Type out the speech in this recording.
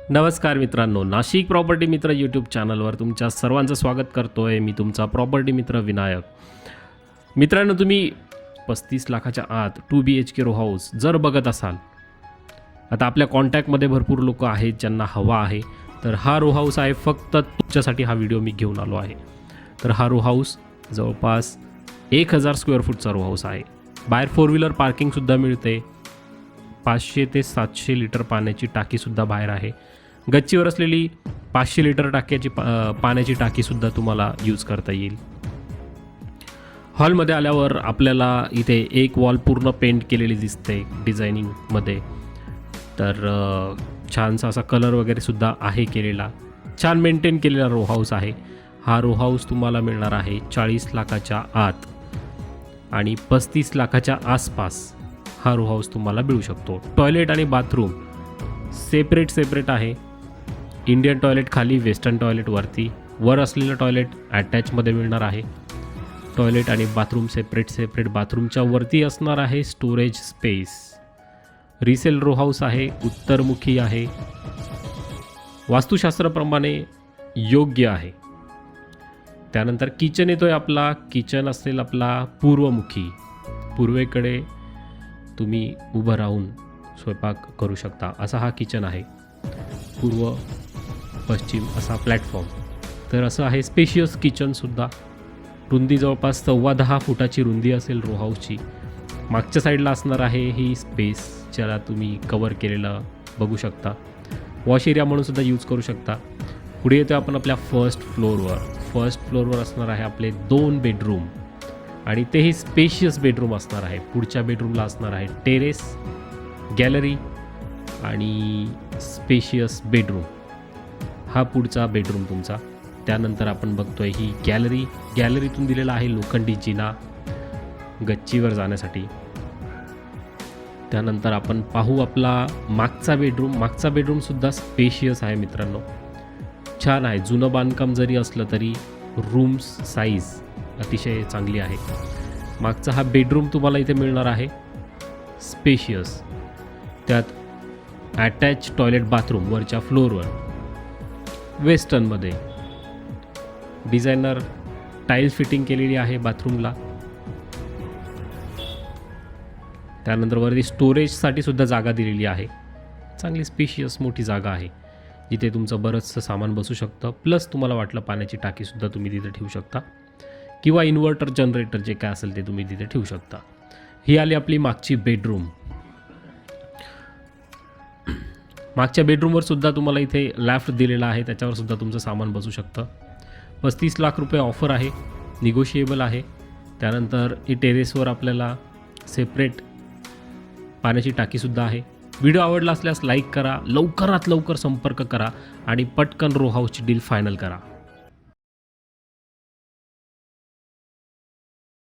नमस्कार मित्रांनो, नाशिक प्रॉपर्टी मित्र यूट्यूब चॅनलवर तुमच्या सर्वांचं स्वागत करतो आहे. मी तुमचा प्रॉपर्टी मित्र विनायक. मित्रांनो, तुम्ही 35 लाखाच्या आत 2 BHK रो हाऊस जर बघत असाल, आता आपल्या कॉन्टॅक्टमध्ये भरपूर लोक आहेत ज्यांना हवा आहे, तर हा रो हाऊस आहे. फक्त तुमच्यासाठी हा व्हिडिओ मी घेऊन आलो आहे. तर हा रो हाऊस जवळपास 1000 स्क्वेअर फूटचा रो हाऊस आहे. बाहेर 4 व्हीलर पार्किंगसुद्धा मिळते. 500 ते 700 लिटर पाण्याची टाकीसुद्धा बाहेर आहे. गच्चीवर असलेली 500 लिटर पाण्याची टाकीसुद्धा तुम्हाला यूज करता येईल. हॉलमध्ये आल्यावर आपल्याला इथे एक वॉल पूर्ण पेंट केलेली दिसते डिझायनिंगमध्ये. तर छानसा असा कलर वगैरेसुद्धा आहे केलेला. छान मेंटेन केलेला रो हाऊस आहे. हा रो हाऊस तुम्हाला मिळणार आहे 40 लाखाच्या आत आणि 35 लाखाच्या आसपास हा रो हाऊस तुम्हाला मिळू शकतो. टॉयलेट आणि बाथरूम सेपरेट आहे. इंडियन टॉयलेट खाली, वेस्टर्न टॉयलेट वरती. वर असलेलं टॉयलेट अटॅचमध्ये मिळणार आहे. टॉयलेट आणि बाथरूम सेपरेट. बाथरूमच्या वरती असणार आहे storage space. Resale row house आहे. उत्तरमुखी आहे. वास्तुशास्त्राप्रमाणे योग्य आहे. त्यानंतर किचन येतोय आपला. किचन असेल आपला पूर्वमुखी. पूर्वेकडे तुम्ही उभं राहून स्वयंपाक करू शकता असा हा किचन आहे. पूर्व पश्चिम असा प्लॅटफॉर्म. तर असं आहे स्पेशियस किचनसुद्धा. रुंदी जवळपास 10.25 फुटाची रुंदी असेल रो हाऊसची. मागच्या साईडला असणार आहे ही स्पेस, ज्याला तुम्ही कवर केलेलं बघू शकता. वॉश एरिया म्हणून सुद्धा यूज करू शकता. पुढे येतो आपण आपल्या फर्स्ट फ्लोअरवर असणार आहे आपले 2 बेडरूम आणि तेही स्पेशियस बेडरूम असणार आहे. पुढच्या बेडरूमला असणार आहे टेरेस, गॅलरी आणि स्पेशियस बेडरूम. हा पुढचा बेडरूम तुमचा. त्यानंतर आपण बघतोय ही गॅलरीतून दिलेला आहे लोखंडी जिना गच्चीवर जाण्यासाठी. त्यानंतर आपण पाहू आपला मागचा बेडरूमसुद्धा स्पेशियस आहे मित्रांनो. छान आहे. जुनं बांधकाम जरी असलं तरी रूम्स साईज अतिशय चांगली आहे. मागचा हा बेडरूम तुम्हाला इथे मिळणार आहे स्पेशियस. त्यात अटॅच टॉयलेट बाथरूम वरच्या फ्लोअरवर वेस्टर्नमध्ये. डिझायनर टाईल फिटिंग केलेली आहे बाथरूमला. त्यानंतर वरती स्टोरेजसाठी सुद्धा जागा दिलेली आहे. चांगली स्पेशियस मोठी जागा आहे जिथे तुमचं बरंचसं सामान बसू शकतं. प्लस तुम्हाला वाटलं पाण्याची टाकीसुद्धा तुम्ही तिथे ठेवू शकता किंवा इन्व्हर्टर जनरेटर जे काय असेल ते तुम्ही तिथे ठेवू शकता. ही आली आपली मागची बेडरूम. मागच्या बेडरूमवर सुद्धा तुम्हाला इथे लॅफ्ट दिलेला आहे, त्याच्यावर सुद्धा तुमचं सामान बसू शकतं. 35 लाख रुपये ऑफर आहे, निगोशिएबल आहे. त्यानंतर ही टेरेसवर आपल्याला सेपरेट पाण्याची टाकीसुद्धा आहे. व्हिडिओ आवडला असल्यास लाईक करा, लवकरात लवकर संपर्क करा आणि पटकन रो हाऊसची डील फायनल करा.